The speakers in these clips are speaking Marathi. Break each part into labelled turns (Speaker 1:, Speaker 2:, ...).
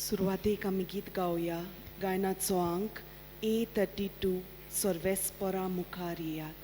Speaker 1: सुरवातेक आमी गीत गावया. गायनाचो अंक A32, सर्वेस्परा मुखार येयात.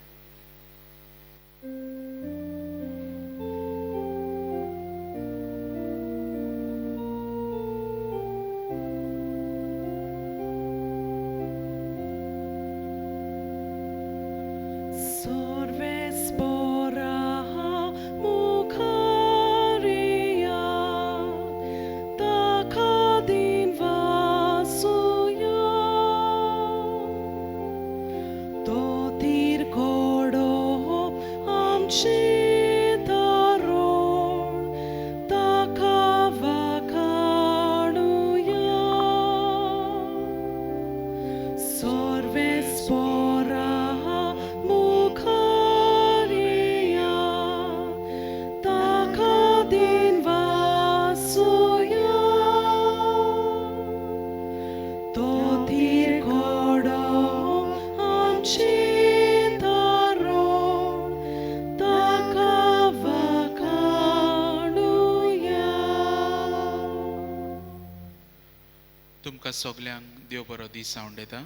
Speaker 2: तुमकां सगल्यांक देव बरो दीस हांव देता.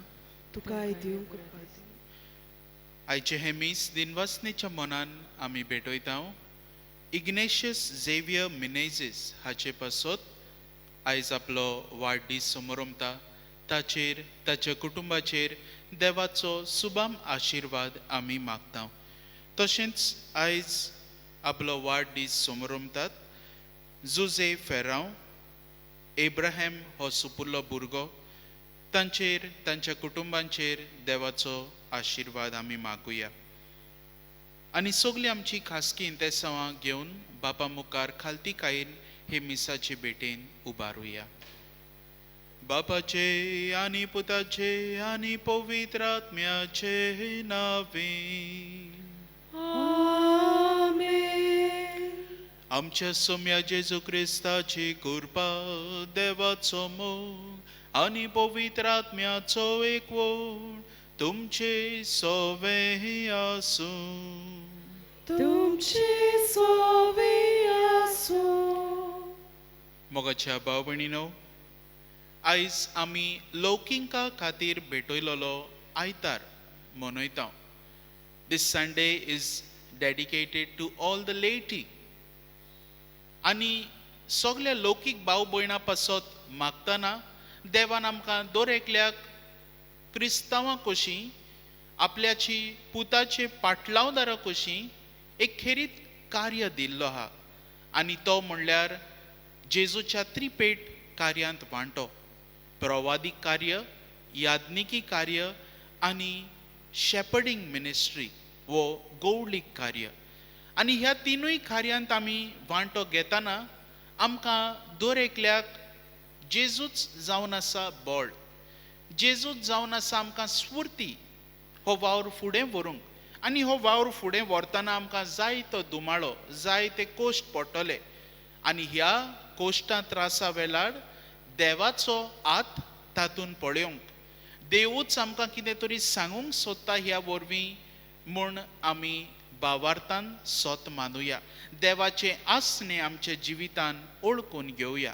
Speaker 1: तुकाय दिवं कृपा दी.
Speaker 2: आयचे हे मीस दिनवासनेच्या मनान आमी भेटयता इग्नेशियस झेवियर मिनेझीस हाचे पासत आयज आपलो वाडदीस समोरमता. ताचेर ताच्या कुटुंबाचेर देवाचो सुबाम आशिर्वाद आमी मागता. तशेंच आयज आपलो वाडदीस समोरमतात जुजे फेरांव, एब्राहेम हो सुपुल्लो भुरगो, तांचेर तांच्या कुटुंबांचेर देवाचो आशिर्वाद आमी मागुया. आनी सगळीं आमची खासकी इंतेसांवां घेवन बापा मुखार खालती कायेन हे मिसाचे भेटेन उबारुया. बापाचे आनी पुताचे आनी पवित्र आत्म्याचे नांवें. आमच्या सोम्या जेजू क्रिस्ताची कृपा, देवाचो मोग आनी पवित्र आत्म्याचो एकवट तुमचे सवे आसूं.
Speaker 1: तुमचे सवे आसूं.
Speaker 2: मोगाच्या भाव भयणीनो, आयज आमी लौकिका खातीर भेटयलोलो आयतार मनयता. This Sunday is dedicated to all the laity. आनी सगळ्या लौकीक भाव भयणां पासत मागतना देवान आमकां दर एकल्याक क्रिस्तांवां कशीं आपल्याची पुताचे पाटलावदारा कशीं एक खेरीत कार्य दिल्लो आहा. आनी तो म्हणल्यार जेजूच्या त्रिपेट कार्यांत वांटो. प्रवादीक कार्य, याज्ञिकी कार्य आनी शेपर्डिंग मिनिस्ट्री वो गौळीक कार्य. आनी ह्या तिनूय कार्यांत आमी वांटो घेतना आमकां दर एकल्याक जेजूच जावन आसा बळ, जेजूच जावन आसा आमकां स्फूर्ती हो वावर फुडें व्हरूंक. आनी हो वावर फुडें व्हरतना आमकां जायतो दुमाळो, जायते कोश्ट पडटले. आनी ह्या कोश्टां त्रासा वेळार देवाचो हात तातूंत पळोवंक, देवूच आमकां कितें तरी सांगूंक सोदता ह्या वरवीं म्हूण आमी भावार्थान सोत मानूया. देवाचे आसणे आमच्या जिवितान ओळखून घेवया.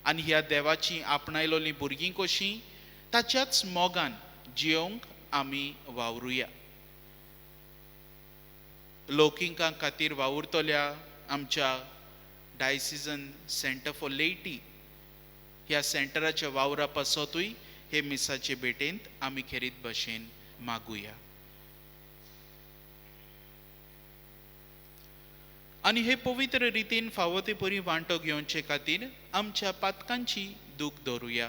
Speaker 2: आनी ह्या देवाची आपणायलोलीं भुरगीं कशीं ताच्याच मोगान जियोंक आमी वावरुया. लौकिकां खातीर वावुरतल्या आमच्या डायसिजन सेंटर फॉर लेटी ह्या सेंटराच्या वावरा पासतूय हे मिसाचे भेटेंत आमी खेरीत भशेन मागुया. आनी हे पवित्र रितीन फावो ते परी वांटो घेवचे खातीर आमच्या पातकांची दूख दवरुया.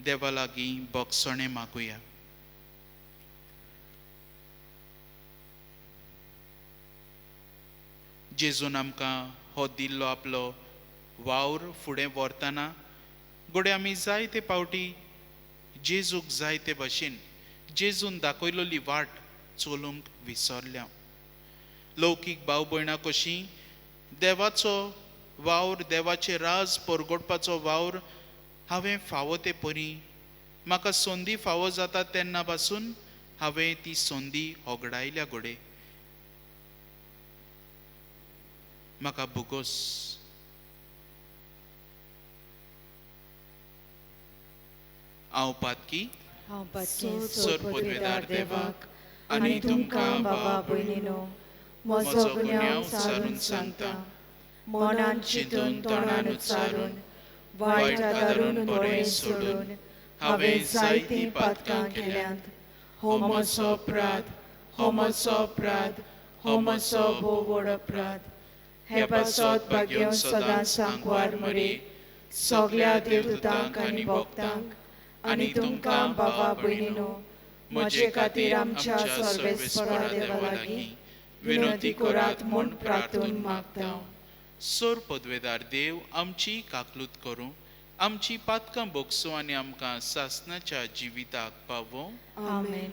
Speaker 2: देवा लागीं बोगसणे मागुया. जेजून आमकां हो दिल्लो आपलो वावर फुडें व्हरतना घोडे आमी जायते पावटी जेजूक जायते भशेन जेजून दाखयलोली वाट चलूंक विसरल्या. लौकीक भाव भयणां कशीं देवाचो वावर, देवाचे राज परगटपाचो वावर हांवें फावो ते परी म्हाका संदी फावो जाता तेन्ना पासून हांवें ती संदी होगडायल्या घोडे. म्हाका भुगोस. हांव पातकी
Speaker 3: हांव पातकें
Speaker 2: सोर पदवेदार देवाक
Speaker 3: आनी तुमकां बाबा भयणीनो म्हजो गुन्यांव सारून सांगता मनान चिंतून तोंडान उच्चारून वायट आदारून बरें सोडून हांवें जायतीं पातकां केल्यांत हो म्हजो अपराध हो म्हजो अपराध हो म्हजो भोव व्हड अपराध हे पासत भाग्य सदांच सांकवार मरी सगळ्या देवदूतांक आनी भक्तांक आनी तुमकां बाबा भयणीनो म्हजे खातीर आमच्या सर्वेस्परा देवा लागीं विनंती करात म्हूण प्रार्थून मागता.
Speaker 2: सोर पदवेदार देव आमची काकलूत करूं, आमची पातकां बोगसो आनी आमकां सासणाच्या जिविताक पावो.
Speaker 3: आमेन.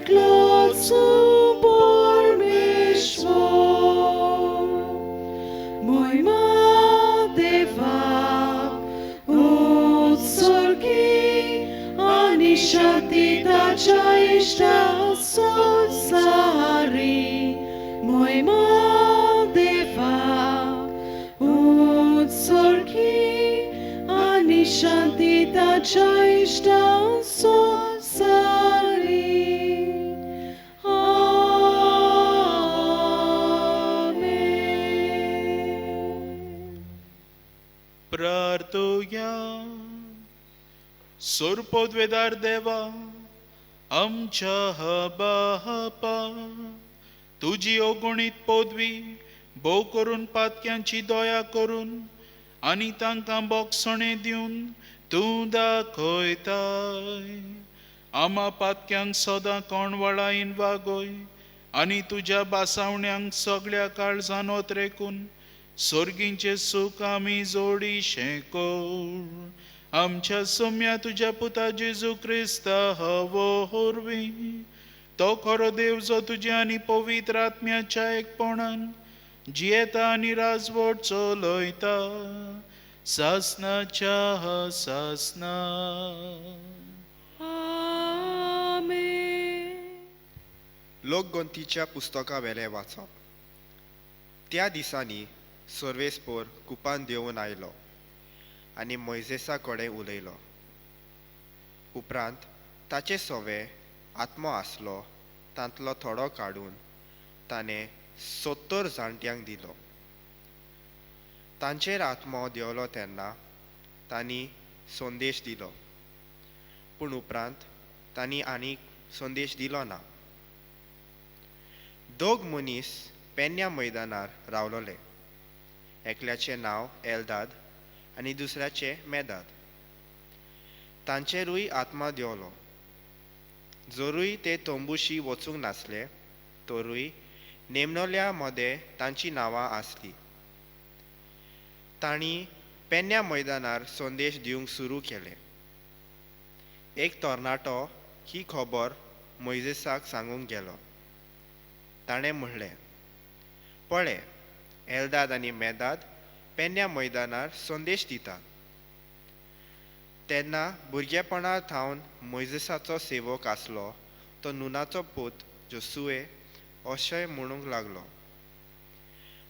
Speaker 3: Glory
Speaker 1: Moima Deva utsorgi ani shatitacha ishta sonsari. Moima Deva utsorgi ani shatitacha ishta sonsari.
Speaker 2: प्रार्थूया. सोरपोद्वेदार देवा आमच्या बापा, तुझी अगणित पदवी भोव करून पातक्यांची दया करून आनी तांकां बोगसणे दिवन तूं दाखयताय. आमा पातक्यांक सदां कोणवळायेन वागय आनी तुज्या बासावण्यांक सगळ्या काळजान ओतरेकून सोर्गींचे सूख आमी जोडीशें कोर. आमच्या सोम्या तुज्या पुता जेजू क्रिस्ता हवो होरवी. तो खरो देव जो तुज्या आनी पवित्र आत्म्याच्या एकपणान जियेता आनी राजवट चलयता सासनाच्या सासना.
Speaker 4: लोकगंतीच्या पुस्तका वेले वाचप. त्या दिसांनी सर्वेस्पोर कुपान देंवन आयलो आनी मोइजेसा कडेन उलयलो. उपरांत ताचे सवे आत्मो आसलो तांतलो थोडो काडून ताणें 70 जाणट्यांक दिलो. तांचेर आत्मो देंवलो तेन्ना तांणी संदेश दिलो, पूण उपरांत तांणी आनीक संदेश दिलो ना. दोग मनीस पेन्या मैदानार रावलोले. एकल्याचें नांव एल्दाद आनी दुसऱ्याचें मेदाद. तांचेरूय आत्मा देंवलो. जोरूय ते तंबूशी वचूंक नासले तोरूय नेमणोल्या मदें तांची नांवां आसलीं. तांणी पेन्या मैदानार संदेश दिवंक सुरू केलें. एक तरणाटो ही खबर मोइजेसाक सांगूंक गेलो. ताणें म्हणलें, पळय, एल्दाद आनी मेदाद पेन्या मैदानार संदेश दितात. तेन्ना भुरगेपणांत हांव मोइजेसाचो सेवक आसलो तो नुनाचो पूत जोसुए अशें म्हणूंक लागलो,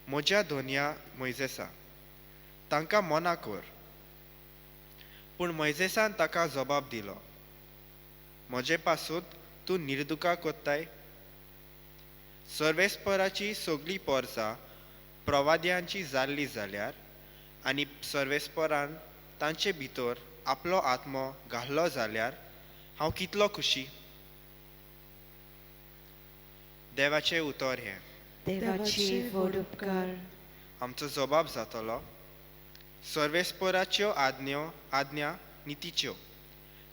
Speaker 4: म्हज्या धोनया मोइजेसा, तांकां मना कर. पूण मोइजेसान ताका जबाब दिलो, म्हजे पासून तूं निर्दुका कोत्ताय. सर्वेस्पराची सगळीं पोरसां प्रवाद्यांची जाल्ली जाल्यार आनी सर्वेस्परान तांचे भितर आपलो आत्मो घाल्लो जाल्यार हांव कितलो खुशी. देवाचें उतर हें.
Speaker 3: देवाची व्हड उपकार.
Speaker 4: आमचो जबाब जातलो, सर्वेस्पराच्यो आज्ञा नितीच्यो,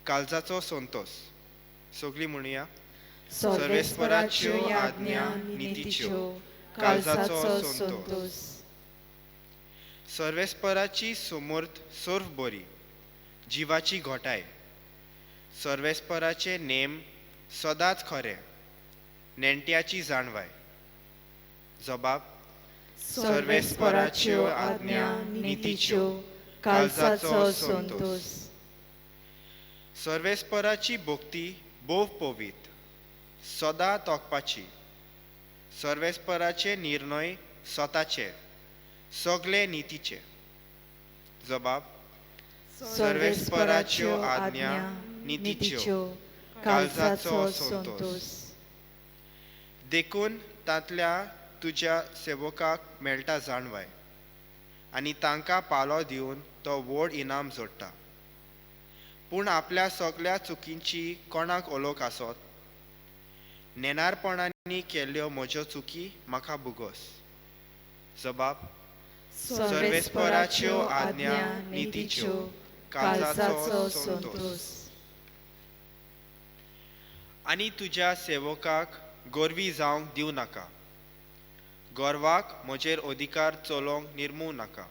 Speaker 4: काळजाचो संतोष. सगळीं म्हणुया, सर्वेस्पराच्यो आज्ञा नितीच्यो, काळजाचो संतोष. सर्वेस्पराची समर्थ सर्व बरी, जिवाची घोटाय. सर्वेस्पराचे नेम सदांच खरे, नेणट्याची जाणवाय. जबाब, सर्वेस्पराच्यो आज्ञा नितीच्यो, काळजाचो संतोष. सर्वेस्पराची भक्ती बोव पवित्र, सदां तोखपाची. सर्वेस्पराचे निर्णय स्वताचे, सगळे नितीचे. जबाब, सर्वेस्पराच्यो आज्ञा नितीच्यो, काळजाचो संतोष. देखून तांतल्या तुज्या सेवकाक मेळटा जाणवाय आनी तांकां पालो दिवन तो व्हड इनाम जोडटा. पूण आपल्या सगळ्या चुकींची कोणाक ओळख आसत. नेनारपणांनी केल्ल्यो म्हज्यो चुकी म्हाका बुगोस. जबाब, सर्वेस्पराच्यो आज्ञा नितीच्यो, काळजाचो संतोष. आनी तुज्या सेवकाक गोरवी जावंक दिवं नाका. गोरवाक म्हजेर अधिकार चलोवंक निर्मूव नाका.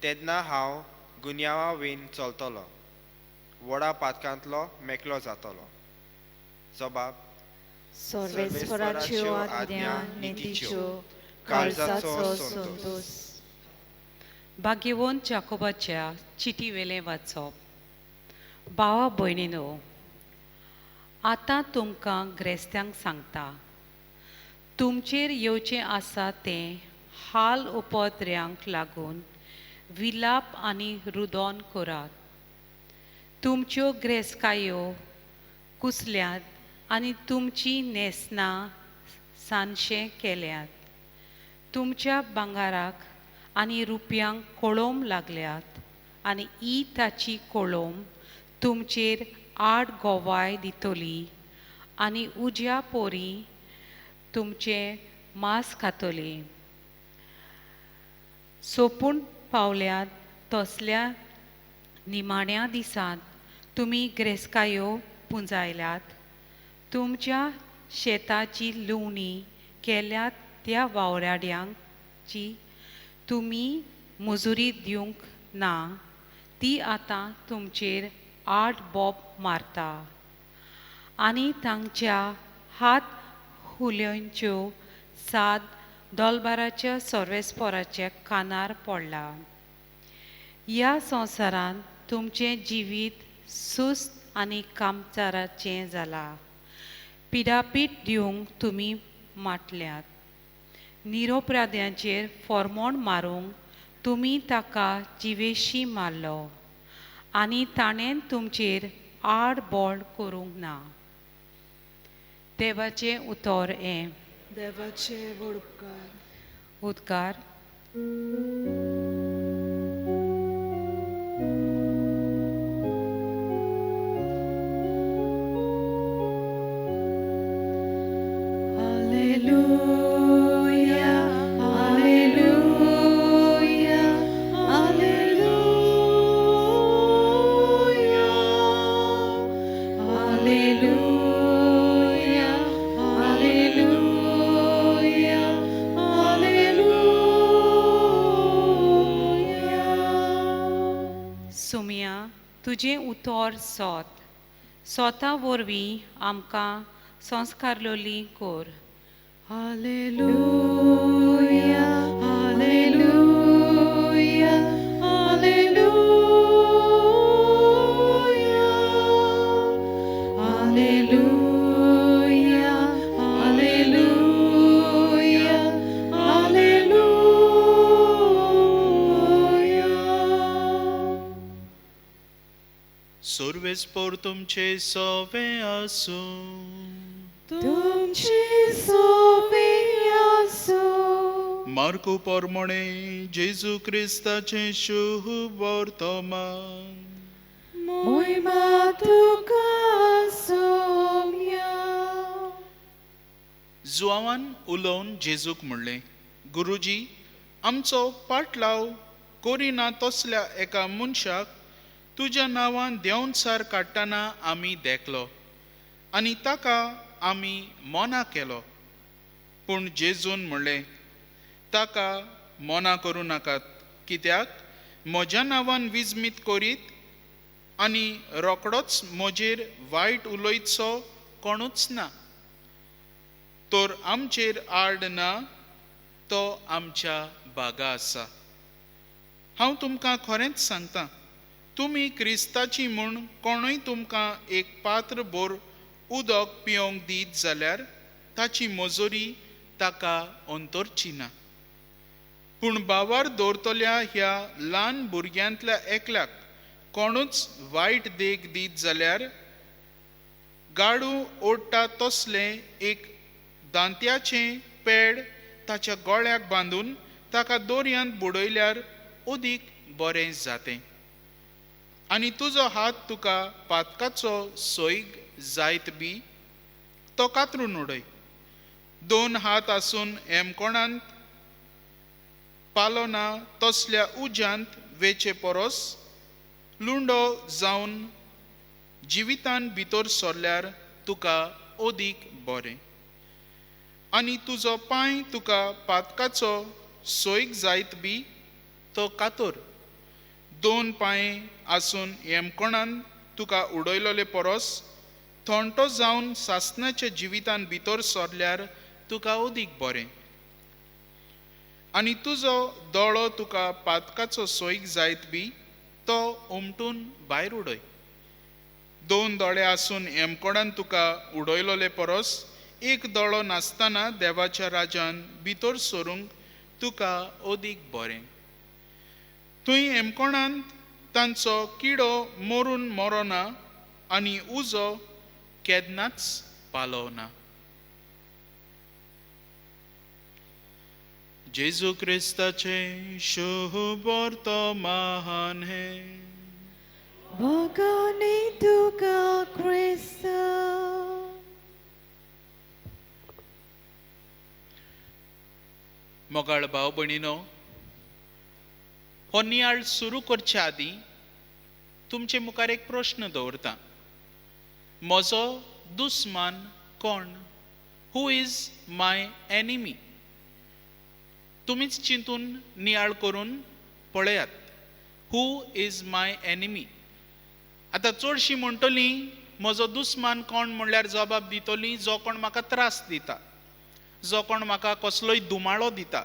Speaker 4: तेन्ना हांव गुन्यांवा वेन चलतलो, व्हडा पातकांतलो मेकलो जातलो. जबाब,
Speaker 3: सर्वेस्पराच्यो आज्ञा नितीच्यो काळजाचो संतोष.
Speaker 5: भाग्यवंत जाकोबाच्या चिटी वेले वाचप. भावा भयणीनो, आतां तुमकां ग्रेस्त्यांक सांगता, तुमचेर येवचें आसा तें हाल उपद्र्यांक लागून विलाप आनी रुदोन करात. तुमच्यो ग्रेस्कायो कुसल्यात आनी तुमची नेसनां सानशें केल्यात. तुमच्या भांगाराक आनी रुपयांक कोळोम लागल्यात आनी ताची कोळोम तुमचेर आड गोवाय दितली आनी उज्या पोरी तुमचें मांस खातली. सोपून पावल्यात तसल्या निमाण्या दिसांत तुमी ग्रेस्कायो पुंजायल्यात. तुमच्या शेताची लुवणी केल्यात त्या वावराड्यांची तुमी मजुरी दिवंक ना, ती आतां तुमचेर आड बोब मारता. आनी तांच्या हात हुल्यांच्यो साद दोलबाराच्या सर्वेस्पराच्या कानार पडला. ह्या संवसारांत तुमचें जिवीत सुस्त आनी कामचाराचें जालां. पिडापीट दिवंक तुमी माटल्यात. निरोपराध्यांचेर फॉर्मोण मारूंक तुमी ताका जिवेशी मारलो आनी ताणें तुमचेर आड बोड करूंक ना. देवाचें उतर हें.
Speaker 1: देवाचे उपकार.
Speaker 5: उद्गार. सुमिया, तुजें उतर सोत. सोता वरवीं आमकां संस्कारलोली कोर.
Speaker 1: Hallelujah, hallelujah, hallelujah, hallelujah, hallelujah, hallelujah.
Speaker 2: सर्वेस्पर तुमचे सवे आसूं.
Speaker 1: तुमची सोबे आसो.
Speaker 2: मार्को पोरमोणे जेजू क्रिस्ताचे शुभ वर्तमान.
Speaker 1: मोहिमा तुका सोम्या.
Speaker 2: जुआवान उलोवन जेजूक म्हणलें, गुरुजी, आमचो पाटलाव कोरिना तसल्या एका मनशाक तुज्या नांवान देंवचार काडटना आमी देखलो आनी ताका आमी मोना केलो. पूण जेजून म्हणलें, ताका मोना करूं नाकात, कित्याक म्हज्या नांवान विजमीत करीत आनी रोकडोच म्हजेर वायट उलयतसो कोणूच ना. तर आमचेर आड ना, तो आमच्या बागा आसा. हांव तुमकां खरेंच सांगतां, तुमी क्रिस्ताची म्हूण कोणूय तुमकां एक पात्र भर उदक पिवंक दीत जाल्यार ताची मजुरी ताका अंतरची ना. पूण बावार दवरतल्या ह्या ल्हान भुरग्यांतल्या एकल्याक कोणूच वायट देख दीत जाल्यार गाडू ओडटा तसलें एक दांत्याचें पेड ताच्या गळ्याक बांदून ताका दोरयांत बुडयल्यार अदीक बरें जातें. आनी तुजो हात तुका पातकाचो सोयग जायत बी तो कातरून उडय. 2 हात आसून हेमकोणांत पालो ना तसल्या उज्यांत वेचे परस लुंडो जावन जिवितान भितर सरल्यार तुका अदीक बरें. आनी तुजो पांय तुका पातकाचो सोयग जायत बी तो कातर. 2 पांय आसून हेमकोणान तुका उडयलोले परस थोंटो जावन सासणाच्या जिवितान भितर सरल्यार तुका अदीक बरें. आनी तुजो दोळो तुका पातकाचो सोयीक जायत बी तो उमटून भायर उडय. 2 दोळे आसून हेमकोडान तुका उडयलोले परस एक दोळो नासतना देवाच्या राजान भितर सरूंक तुका अदीक बरें. थंय हेमकोणांत तांचो किडो मरून मरोना आनी उजो केन्नाच पालवना. जेजू क्रिस्ताचे शुभ वर्तमान हे
Speaker 3: Bogani tuka Krista.
Speaker 2: मोगाळ भाव भयणीनो, हो नियाळ सुरू करच्या आदीं तुमचे मुखार एक प्रश्न दवरता. म्हजो दुस्मान कोण? Who is my enemy? तुमीच चिंतून नियाळ करून पळयात. Who is my enemy? आतां चडशीं म्हणटलीं म्हजो दुस्मान कोण म्हणल्यार जबाब दितलीं जो कोण म्हाका त्रास दिता, जो कोण म्हाका कसलोय दुमाळो दिता,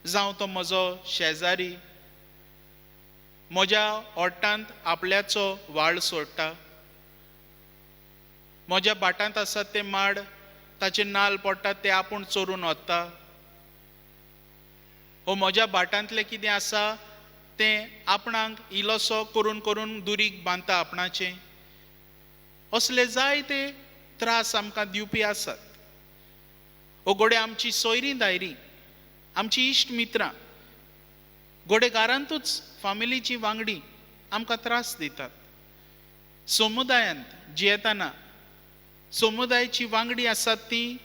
Speaker 2: जावं तो म्हजो शेजारी म्हज्या ओट्टांत आपल्याचो वाळ सोडटा, म्हज्या बाटांत आसात ते माड ताचे नाल पडटात ते आपूण चोरून व्हरता, हो म्हज्या बाटांतलें कितें आसा तें आपणाक इलोसो करून करून दुरीग बांदता आपणाचें. असले जायते त्रास आमकां दिवपी आसात. हो घोडे आमची सोयरी दायरी, आमची इश्ट मित्रां, घोडे घरांतूच फामिलीची वांगडी आमकां त्रास दितात. समुदायांत जियेतना समुदायाची वांगडी आसात ती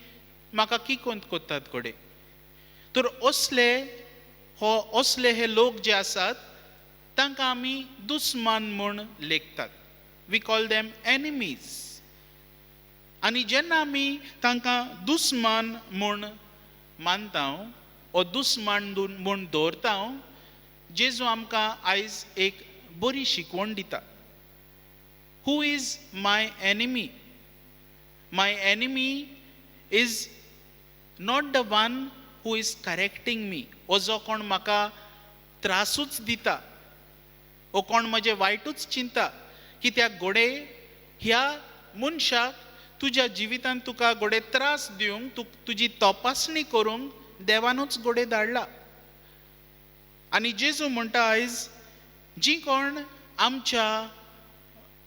Speaker 2: म्हाका किकोंत कोत्तात घोडे. तर असले हे लोक जे आसात तांकां आमी दुस्मान म्हूण लेखतात. We call them enemies. आनी जेन्ना आमी तांकां दुस्मान म्हूण मानता ओ दुस्मान म्हूण दवरता, जेजू आमकां आयज एक बरी शिकवण दिता. Who is my enemy? My enemy is not the one who is correcting me. हो जो कोण म्हाका त्रासूच दिता, हो कोण म्हजें वायटूच चिंता. कित्याक घोडे ह्या मनशाक तुज्या जिवितांत तुका घोडे त्रास दिवंक, तुजी तपासणी करूंक देवानूच घोडे धाडला. आनी जेजू म्हणटा आयज जी कोण आमच्या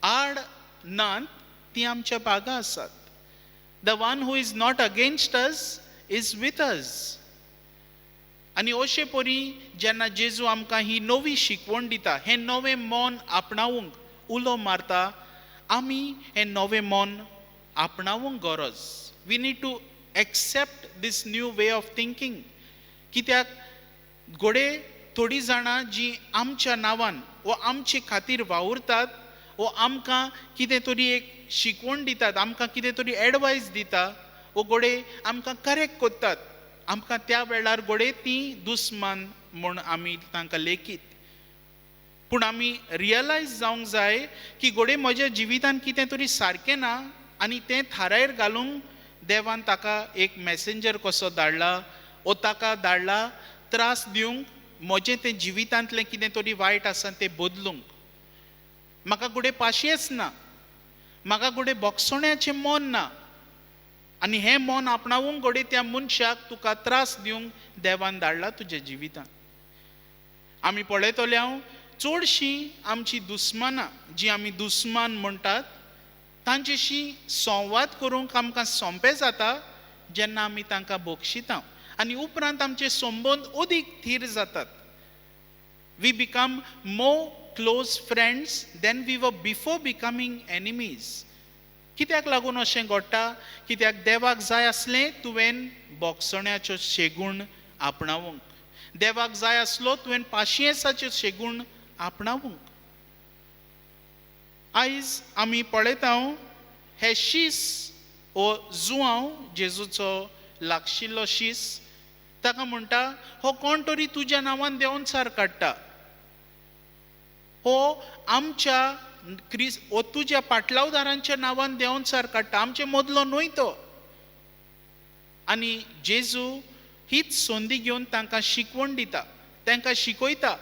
Speaker 2: आड नात ती आमच्या बागा आसात. The one who is not against us is with us. आनी अशे परी जेन्ना जेजू आमकां ही नवी शिकवण दिता, हें नवें मन आपणावंक उलो मारता, आमी हें नवें मन आपणावंक गरज. We need to accept these new way of thinking. कित्याक घोडे थोडीं जाणां जीं आमच्या नांवान वो आमचे खातीर वावुरतात, वो आमकां कितें तरी एक शिकवण दितात, आमकां कितें तरी एडवायस दिता, वो घोडे आमकां करेक्ट कोत्तात. आमकां त्या वेळार घोडे ती दुस्मान म्हूण आमी तांकां लेखीत. पूण आमी रियलायज जावंक जाय की घोडे म्हज्या जिवितांत कितें तरी सारकें ना आनी तें थारायेर घालूंक देवान ताका एक मॅसेंजर कसो धाडला, वो ताका धाडला त्रास दिवंक, म्हजें तें जिवितांतलें कितें तरी वायट आसा तें बदलूंक. म्हाका घोडे पाशयेंच ना, म्हाका घोडे बोगसोण्याचें मन ना, आनी हें मन आपणावंक घोडे त्या मनशाक तुका त्रास दिवंक देवान धाडला तुज्या जिवितांत. आमी पळयतले हांव चडशीं आमची दुस्मानां जीं आमी दुस्मान म्हणटात तांचेशी संवाद करूंक आमकां सोंपें जाता जेन्ना आमी तांकां बोगशिता, आनी उपरांत आमचे संबंद अदीक थीर जातात. We become more close friends then we were before becoming enemies. कित्याक लागून अशें घडटा? कित्याक देवाक जाय आसलें तुवें बोगसण्याचो शेगूण आपणावंक, देवाक जाय आसलो तुवें पाशियेंसाचो शेगूण आपणावंक. आयज आमी पळयता हे शीस हो जुवांव जेजूचो लागशिल्लो शीस, ताका म्हणटा हो कोण तरी तुज्या नांवान देंवन सार काडटा, हो आमच्या ओ तुज्या पाटलावदारांच्या नांवान देंवन सार काडटा, आमचे मदलो न्हय तो. आनी जेजू हीच संदी घेवन तांकां शिकवण दिता, तांकां शिकयता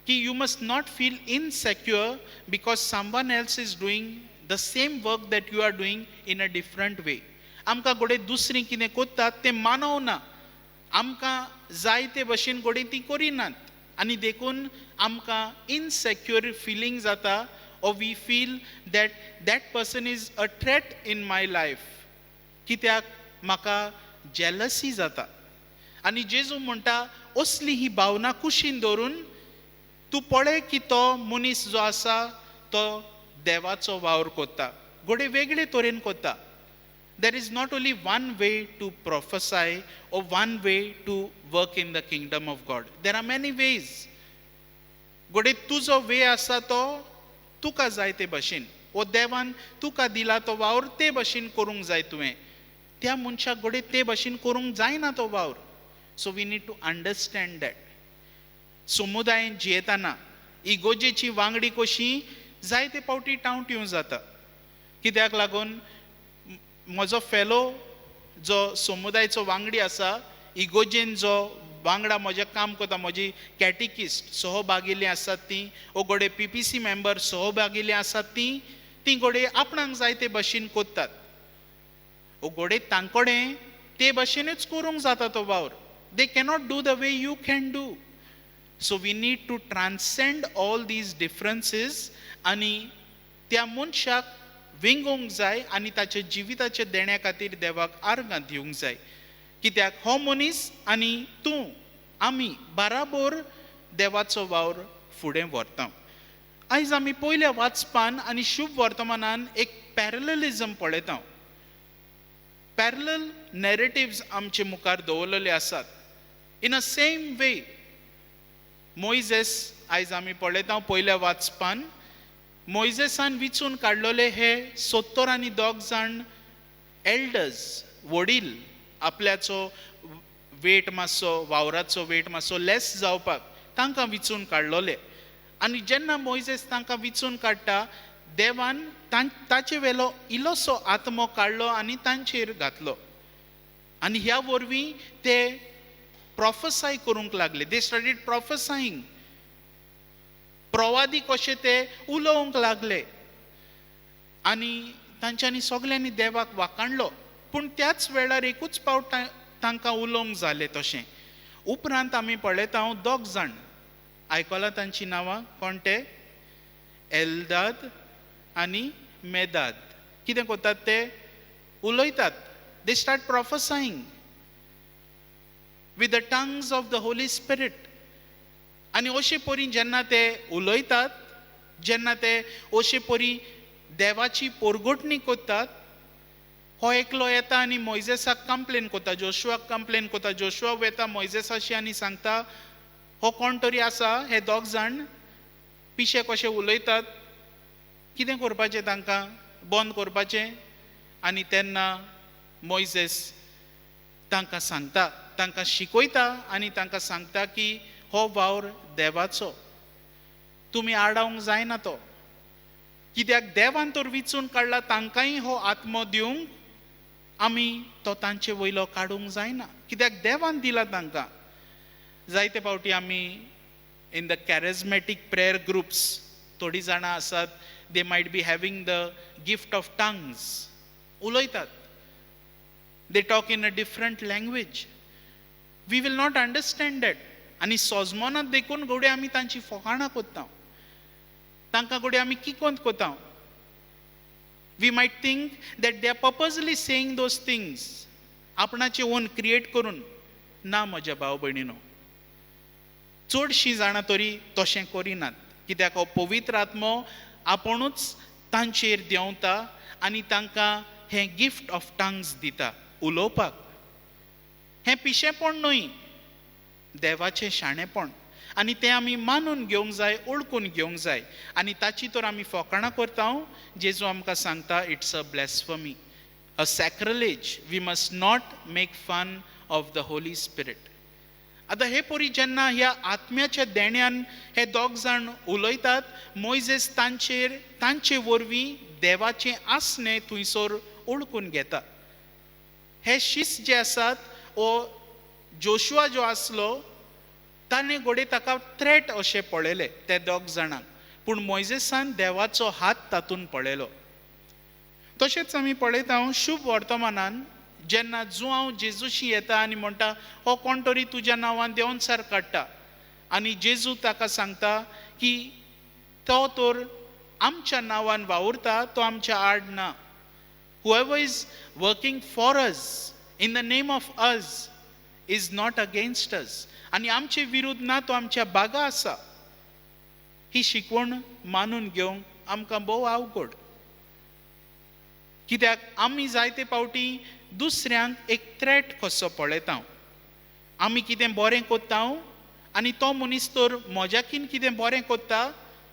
Speaker 2: की you must not feel insecure because someone else is doing the same work that you are doing in a different way. आमकां घोडे दुसरीं कितें कोत्तात तें मानव ना, आमकां जाय ते भशेन घोडे तीं करिनात. आनी देखून आमकां इनसेक्युअर फिलींग जाता, or we feel that that person is a threat in my life. कित्याक म्हाका जेलसी जाता. आनी जेजू म्हणटा असली ही भावना कुशीन दवरून तूं पळय की तो मनीस जो आसा तो देवाचो वावर कोत्ता, घोडे वेगळे तरेन कोत्ता. There is not only one way to prophesy or one way to work in the kingdom of God. There are many ways. घोडे तुजो वे आसा तो तुका जाय ते भशेन, वो देवान तुका दिला तो वावर ते भशेन करूंक जाय तुवें. त्या मनशाक घोडे ते भशेन करूंक जायना तो वावर. So we need to understand that. समुदायान जियेतना इगोजेची वांगडी कशी जायते पावटी टावट येवं जाता. कित्याक लागून म्हजो फेलो जो समुदायाचो वांगडी आसा, इगोजेन जो वांगडा म्हजें काम करता, म्हजी कॅटिकिस्ट सहभागिल्लीं आसात तीं, वो घोडे PPC मेंबर सहभागिल्लीं आसात तीं घोडे आपणाक जाय ते भशेन कोत्तात. वो घोडे तांकोडे ते भशेनूच करूंक जाता तो वावर. They cannot do the way you can do. So we need to transcend all these differences आनी त्या मनशाक विंगोवंक जाय आनी ताच्या जिविताच्या देण्या खातीर देवाक आर्गां दिवंक जाय. कित्याक हो मनीस आनी तूं आमी बाराबोर देवाचो वावर फुडें व्हरता. आयज आमी पयल्या वाचपान आनी शुभ वर्तमानान एक पॅरललिजम पळयता. पॅरलल नॅरेटिव्स आमचे मुखार दवरलेले आसात. In a same way Moises आयज आमी पळयता पयल्या वाचपान, मोइजेसान विचून काडलेले हे 72 जाण एल्डर्स, वडील, आपल्याचो वेट मातसो, वावराचो वेट मातसो लेस जावपाक तांकां विचून काडलोले. आनी जेन्ना मोइजेस तांकां विचून काडटा, देवान ताचे वेलो इल्लोसो आत्मो काडलो आनी तांचेर घातलो. आनी ह्या वरवीं ते प्रोफेसाय करूंक लागले. They started प्रोफेसायींग. प्रवादी कशे ते उलोवंक लागले आनी तांच्यांनी सगल्यांनी देवाक वाखाणलो. पूण त्याच वेळार एकूच पावट तांकां उलोवंक जालें तशें. उपरांत आमी पळयता 2 जाण आयकलां तांचीं नांवां. कोण ते? एल्दाद आनी मेदाद. कितें कोत्तात ते? उलयतात. They start prophesying with the tongues of the holy spirit. आनी अशे परी जेन्ना ते उलयतात, जेन्ना ते अशे परी देवाची पोरगोटणी कोत्तात, हो एकलो येता आनी मोइजेसाक कंप्लेन कोत्ता, जोशुआक कंप्लेन कोत्ता. जोशुआ वेता मोइजेसाशी आनी सांगता, हो कोण तरी आसा, हे 2 जाण पिशे कशे उलयतात, कितें करपाचें तांकां? बंद करपाचें. आनी तेन्ना मोइजेस तांकां सांगता, तांकां शिकयता आनी तांकां सांगता की हो वावर देवाचो, तुमी आडावंक जायना तो. कित्याक देवान तर विचून काडला, तांकांय हो आत्मो दिवंक आमी तो तांचे वयलो काडूंक जायना. कित्याक देवान दिला तांकां. जायते फावटी आमी in the charismatic prayer groups थोडीं जाणां आसात, they might be having the gift of tongues. उलयतात. They talk in a different language. We will not understand that. आनी सोजमोनांत देखून घोडे आमी तांची फकाणां कोत्ता, तांकां घोडे आमी किकोंत कोत्ता. We might think that they are purposely saying those things, आपणाचे ओन क्रिएट करून. ना म्हज्या भाव भयणीनो, चडशीं जाणां तरी तशें करिनात. कित्याक हो पवित्र आत्मो आपुणूच तांचेर देंवता आनी तांकां हें गिफ्ट ऑफ टंग्स दिता, उलोवपाक. हें पिशेपण न्हय, देवाचें शाणेपण. आनी तें आमी मानून घेवंक जाय, ओळखून घेवंक जाय. आनी ताची तर आमी फकाणां करता. जेजू आमकां सांगता, it's a blasphemy, a sacrilege. We must not make fun of the holy spirit. आतां हे परी जेन्ना ह्या आत्म्याच्या देण्यान हे दोग जाण उलयतात, मोइजेस तांचे वरवीं देवाचें आसणें थंयसर ओळखून घेता. हे शिस्त जे आसात वो जोशुआ जो आसलो ताणें घोडे ताका थ्रेट अशें पळयलें ते दोग जाणांक, पूण मोइजेसान देवाचो हात तातूंत पळयलो. तशेंच आमी पळयता शुभ वर्तमानान जेन्ना जुआंव जेजूशी येता आनी म्हणटा हो कोण तरी तुज्या नांवान देंवचार काडटा, आनी जेजू ताका सांगता की तो तर आमच्या नांवान वावुरता, तो आमच्या आड ना. Whoever is working for us in the name of us is not against us. आणि आमचे विरुद्ध ना, तो आमच्या बागा आसा. ही शिकवण मानून घेवंक आमकां भोव अवघड, कित्याक आमी जायते फावटी दुसऱ्यांक एक थ्रेट कसो पळयता. आमी कितें बरें कोत्ता आनी तो मनीस तर म्हज्याकीन कितें बरें कोत्ता,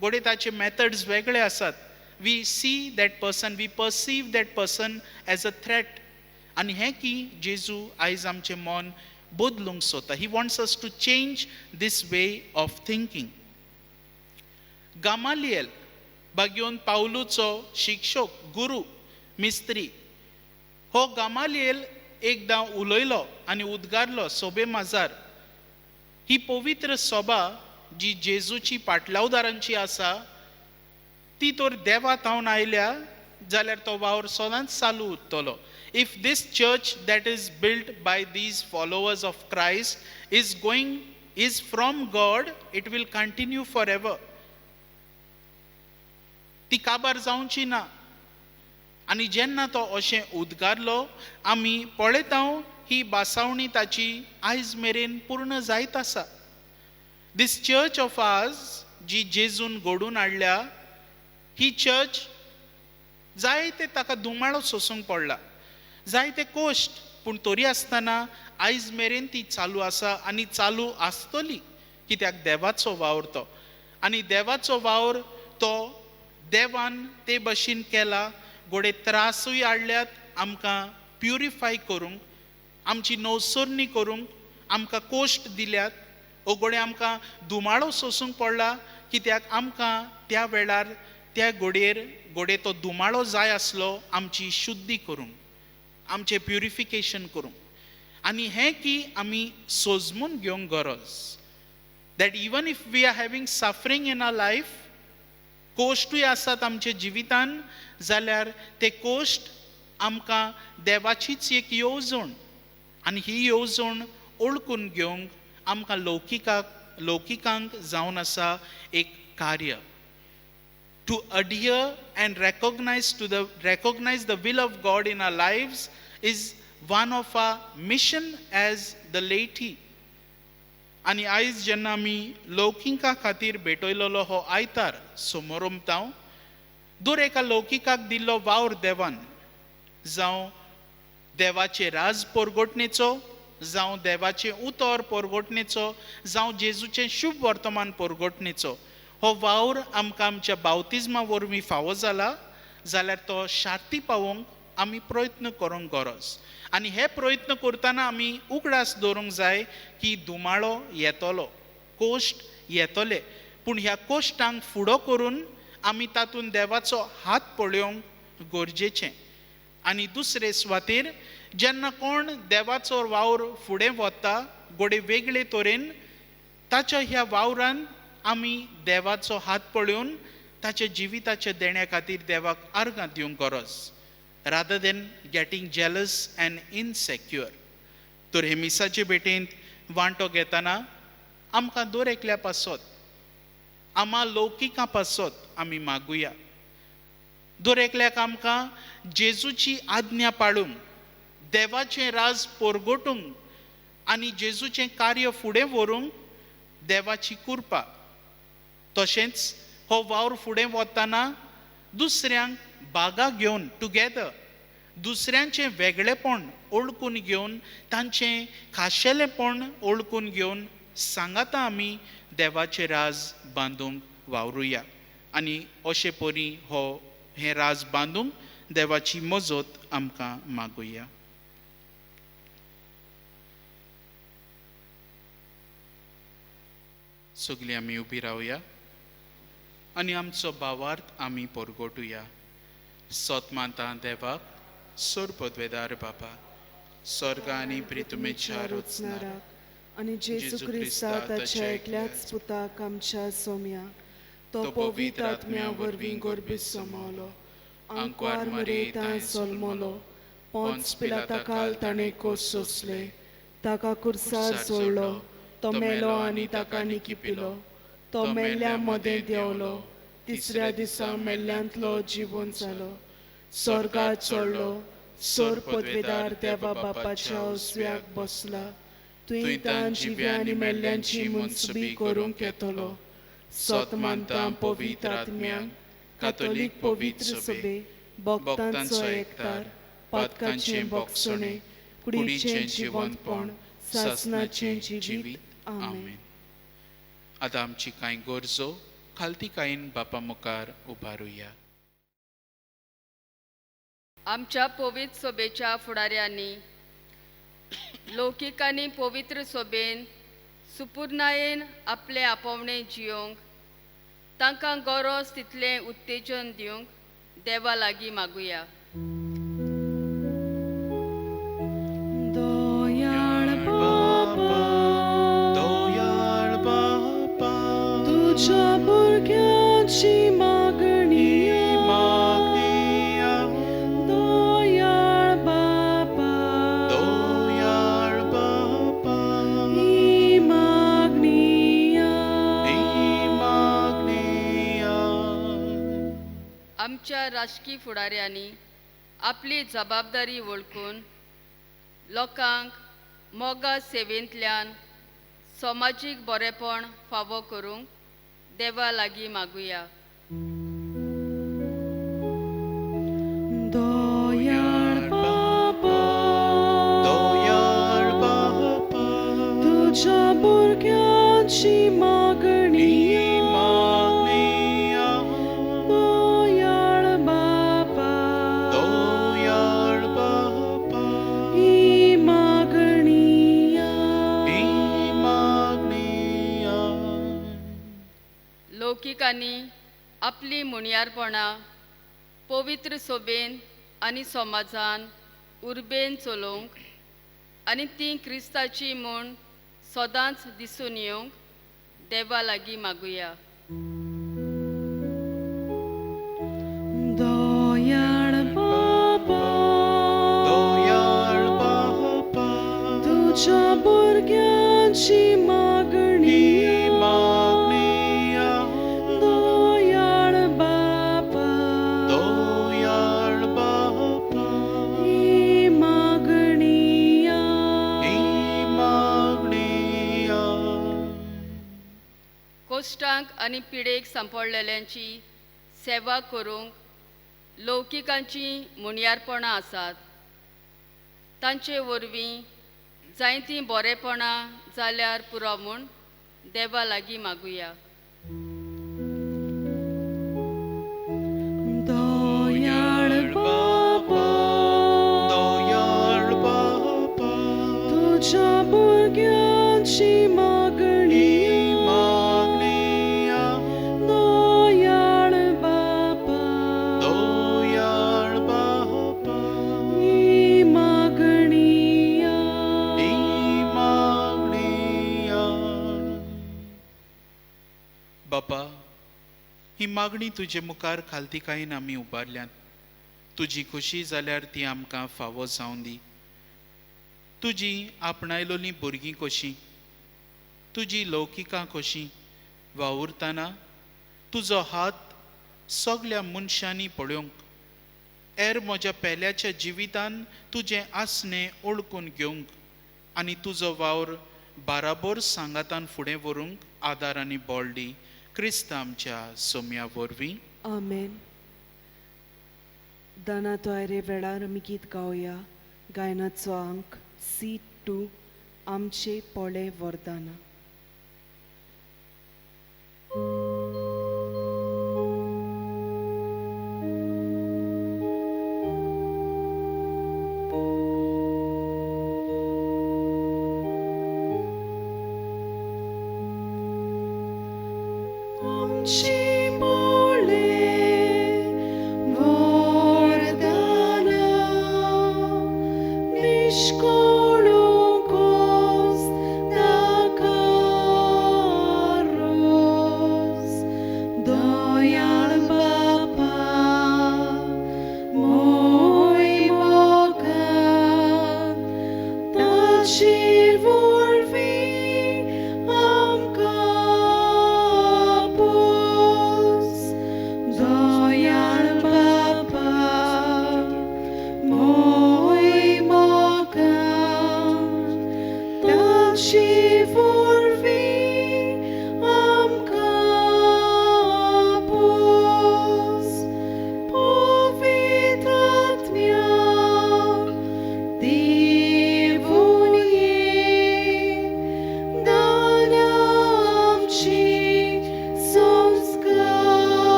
Speaker 2: घोडे ताचे मेथड्स वेगळे आसात. We see that person, we perceive that person as a threat. And हे की जेजू आयज आमचे मन बदलूंक सोदता. He wants us to change this way of thinking. गामालिएल बागयोन पावलूचो शिक्षक, गुरू, मिस्त्री, हो गामालिएल एकदां उलयलो आनी उद्गारलो सोबे माजार. ही पवित्र सभा जी जेजूची पाटलावदारांची आसा, ती तर देवा तावन आयल्या जाल्यार तो वावर सदांच चालू उरतलो. If this church that is built by these followers of Christ is from God, it will continue forever. ती काबार जावची ना. आनी जेन्ना तो अशें उद्गारलो, आमी पळयता ही बासावणी ताची आयज मेरेन पूर्ण जायत आसा. This church of ours जी जेजून घडून हाडल्या, ही चर्च जायते ताका दुमाळो सोसूंक पडला, जायते कोश्ट, पूण तरी आसतना आयज मेरेन ती चालू आसा आनी चालू आसतली, कित्याक देवाचो वावर तो. आनी देवाचो वावर तो देवान ते भाशेन केला. घोडे त्रासूय हाडल्यात आमकां प्युरिफाय करूंक, आमची नवसरणी करूंक आमकां कोश्ट दिल्यात. ओ घोडे आमकां दुमाळो सोसूंक पडला, कित्याक आमकां त्या वेळार त्या घोडे तो दुमाळो जाय आसलो आमची शुद्धी करूंक, आमचें प्युरिफिकेशन करूंक. आनी हें की आमी सोजमून घेवंक गरज. That even if we are having suffering in our life, कोश्टूय आसात आमच्या जिवितान, जाल्यार ते कोश्ट आमकां देवाचीच एक येवजण, आनी ही येवजण ओळखून घेवंक आमकां लौकिकांक जावन आसा एक कार्य. To adhere and recognize the will of God in our lives is one of our mission as the laity. आनी आयज जेन्ना आमी लौकिका खातीर भेटयलोलो हो आयतार समोर उमतां, दर एका लौकिकाक दिल्लो वावर देवान, जावं देवाचे राज परगोटणेचो, जावं देवाचें उतर परगोटणेचो, जावं जेजूचें शुभ वर्तमान परगोटणेचो, हो वावर आमकां आमच्या बावतिजमा वरवीं फावो जाला, जाल्यार तो शार्ती पावोवंक आमी प्रयत्न करूंक गरज. आनी हे प्रयत्न करतना आमी उगडास दवरूंक जाय की दुमाळो येतलो, कोश्ट येतले, पूण ह्या कोश्टांक फुडो करून आमी तातूंत देवाचो हात पळोवंक गरजेचें. आनी दुसरे सुवातेर जेन्ना कोण देवाचो वावर फुडें व्हरता घोडे वेगळे तरेन, ताच्या ह्या वावरान आमी देवाचो हात पळोवन ताच्या जिविताच्या देण्या खातीर देवाक अर्गां दिवंक गरज, rather than getting jealous and insecure. तर हे मिसाचे भेटेंत वांटो घेतना आमकां दर एकल्या पासत, आम्हा लौकिकां पासत आमी मागुया. दर एकल्याक आमकां जेजूची आज्ञा पाळूंक, देवाचें राज परगोटूंक आनी जेजूचें कार्य फुडें व्हरूंक देवाची कृपा. तशेंच हो वावर फुडें वतना दुसऱ्यांक बागा घेवन टुगेदर, दुसऱ्यांचें वेगळेपण ओळखून घेवन, तांचें खाशेलेपण ओळखून घेवन सांगाता आमी देवाचें राज बांदूंक वावरुया. आनी अशे परी हें राज बांदूंक देवाची मजत आमकां मागुया. सगळीं आमी उबी रावया आनी आमचो भावार्थ आमी परगोटुया. सोतमाता देवाक सोर पदवेदार बाबा स्वर्ग आनी प्रितुमेच्या
Speaker 1: रोचणाराक आनी जेजू क्रिस्ता ताच्या एकल्याच पुताक आमच्या सोम्या तो पवित्र आत्म्या वरवीं गोरबीस सोमावलो, आंकवार मरयता सोलमलो, पोंच पिलाता काल ताणें कोस सोंसले, ताका कुर्सार सोडलो, तो मेलो आनी ताका निकिपिलो, तो मेल्ल्या मदें देंवलो, तिसऱ्या दिसा मेल्ल्यांतलो जिवून जालो, स्वर्गात चडलो, सोर पदवेदार देवा बापाच्या ओसव्याक बसला, थंय तां जिव्या आनी मेल्ल्यांची मुनसुबी करूंक येतलो. सोत मानता पवित्र आत्म्यांक, कातोलीक पवित्र सभे, भक्तांचो एकतार, पातकांचें बोगसणें, कुडीचें जिवंतपण, सासणाचें जिवीत. आमेन.
Speaker 2: आतां आमची कांय गरजो खालती कायन बापा मुखार उबारुया.
Speaker 6: आमच्या पवित्र सोबेच्या फुडाऱ्यांनी लौकीक आनी पवित्र सोबेन सुपूर्णायेन आपले आपोवणें जियोंक तांकां गरज तितलें उत्तेजन दिवंक देवा लागीं मागुया.
Speaker 1: दोयाळ बापा,
Speaker 2: दोयाळ बापा,
Speaker 1: तुझ्या भुरग्यांची मागणी
Speaker 2: मागनिया,
Speaker 1: दोयाळ बापा,
Speaker 2: दोयाळ बापा,
Speaker 1: ही मागणी
Speaker 2: मागनिया.
Speaker 6: आमच्या राजकीय फुडाऱ्यांनी आपली जबाबदारी वळखून लोकांक मोगा सेवेंतल्यान समाजीक बरेपण फावो करूंक देवा लागीं मागुया.
Speaker 1: दोयाळ बापा,
Speaker 2: दोयाळ बापा,
Speaker 1: तुझ्या भुरग्यांची मागणी
Speaker 2: मागनिया,
Speaker 1: दोयाळ बापा,
Speaker 2: दोयाळ बापा,
Speaker 1: ही मागणी
Speaker 2: मागनिया.
Speaker 6: लौकिकांनी आपली मुणयारपणां पवित्र सोबेन आनी समाजान उर्बेन चलोवंक आनी ती क्रिस्ताची म्हूण सदांच दिसून येवंक देवा लागीं मागुया.
Speaker 1: दोयाळ बापा,
Speaker 2: दोयाळ बापा,
Speaker 1: तुझ्या भुरग्यांची मागणी
Speaker 2: मागनिया,
Speaker 1: दोयाळ बापा,
Speaker 2: दोयाळ बापा,
Speaker 1: ही मागणी
Speaker 2: मागनिया.
Speaker 6: कोश्टांक आनी पिडेक सांपडलेल्यांची सेवा करूंक लौकिकांची मुणयारपणां आसात. तांचे वरवीं जायतीं बरेपणां जाल्यार पुरो म्हूण देवा लागीं मागुया.
Speaker 1: दोयाळ बापा,
Speaker 2: दोयाळ बापा,
Speaker 1: तुझ्या भुरग्यांची मागणी
Speaker 2: मागनिया,
Speaker 1: दोयाळ बापा,
Speaker 2: दोयाळ बापा,
Speaker 1: ही मागणी
Speaker 2: मागनिया. बापा, ही मागणी तुजे मुखार खालती कायन आमी उबारल्यात. तुजी खुशी जाल्यार ती आमकां फावो जावन दी. तुजी आपणायलोलीं भुरगीं कशीं, तुजी लौकिकां कशीं वावुरतना तुजो हात सगळ्या मनशांनी पळोवंक, एर म्हज्या पेल्याच्या जिवितान तुजें आसणें ओळखून घेवंक आनी तुजो वावर बाराबोर सांगातान फुडें व्हरूंक आदार आनी बोळ दी. क्रिस्त आमच्या सोम्या वरवीं.
Speaker 1: आमेन. दाना तोयरे वेळार आमी गीत गावया. गायनाचो अंक C2, आमचे पोळे वरदाना.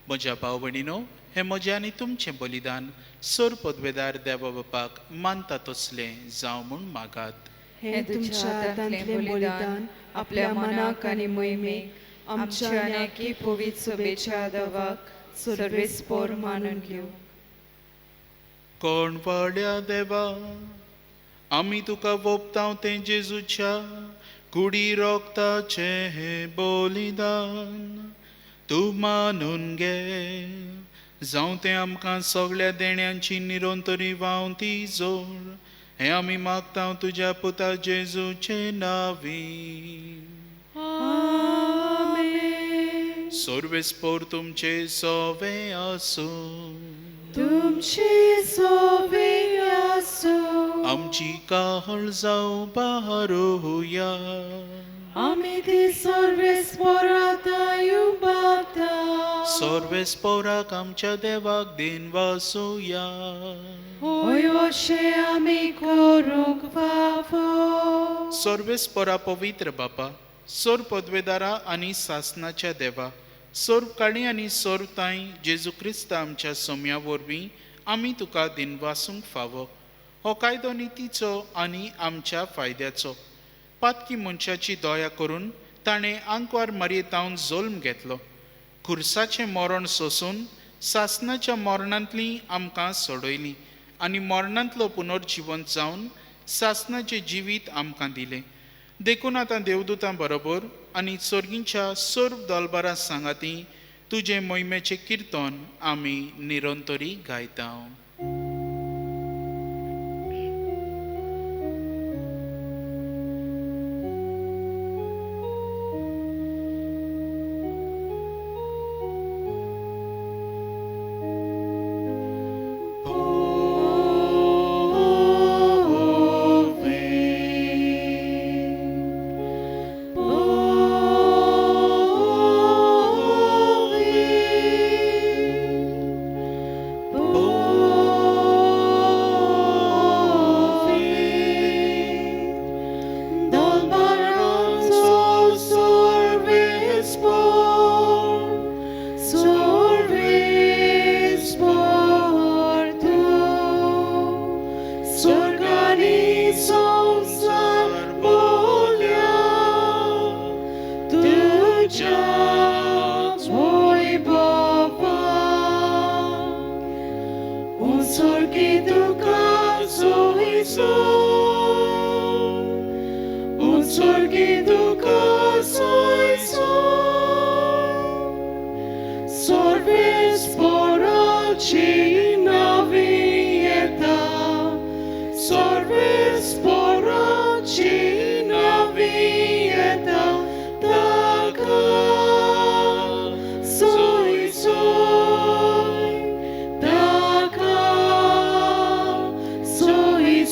Speaker 2: म्हज्या भाव भयणीनो, हे म्हजें आनी तुमचें बलिदान सोर पदवेदार देवा बापाक मानता तसलें जावं म्हूण मागात.
Speaker 1: हे तुमच्या हातांतलें बलिदान आपल्या मनाक आनी मोहिमेक आमच्या आनी पवित्र सभेच्या देवाक सर्वेस्पोर मानून घेवं.
Speaker 2: कोण व्हड्या देवा, आमी तुका वोपतांव तें जेजूच्या कुडी रोगताचें हे बलिदान तूं मानून घे, जावं तें आमकां सगळ्या देण्यांची निरंतरी व्हांवती जोड, हें आमी मागतांव तुज्या पुता जेजूचे नांवी.
Speaker 1: आमेन.
Speaker 2: सर्वेस्पोर तुमचे सोवे आसूं,
Speaker 1: तुमचे सोबे आसूं,
Speaker 2: आमची काहळ जावं बारोया.
Speaker 1: आमी ती सर्वेस्पोरांत उबारता.
Speaker 2: सर्वेस्पोराक आमच्या देवाक दिन वासुया.
Speaker 1: होय अशें आमी करूंक फावो.
Speaker 2: सर्वेस्पोरा पवित्र बापा, सोर पदवेदारा आनी सासनाच्या देवा, सोर काळी आनी सोर ताई जेजू क्रिस्त आमच्या सोम्या वरवीं आमी तुका दिनवासूंक फावो. हो कायदो नितीचो आनी आमच्या फायद्याचो. पातकी मनशाची दया करून ताणें आंकवार मर्येतावन जल्म घेतलो. खुर्साचें मरण सोसून सासनाच्या मरणांतली आमकां सोडयली आनी मरणांतलो पुनर्जीवन जावन सासनाचें जिवीत आमकां दिलें. देखून आतां देवदूतां बरोबर आनी चोरगींच्या सर्व दलबारां सांगाती तुजे मोहिमेचें किर्तन आमी निरंतरी गायता.
Speaker 1: Soy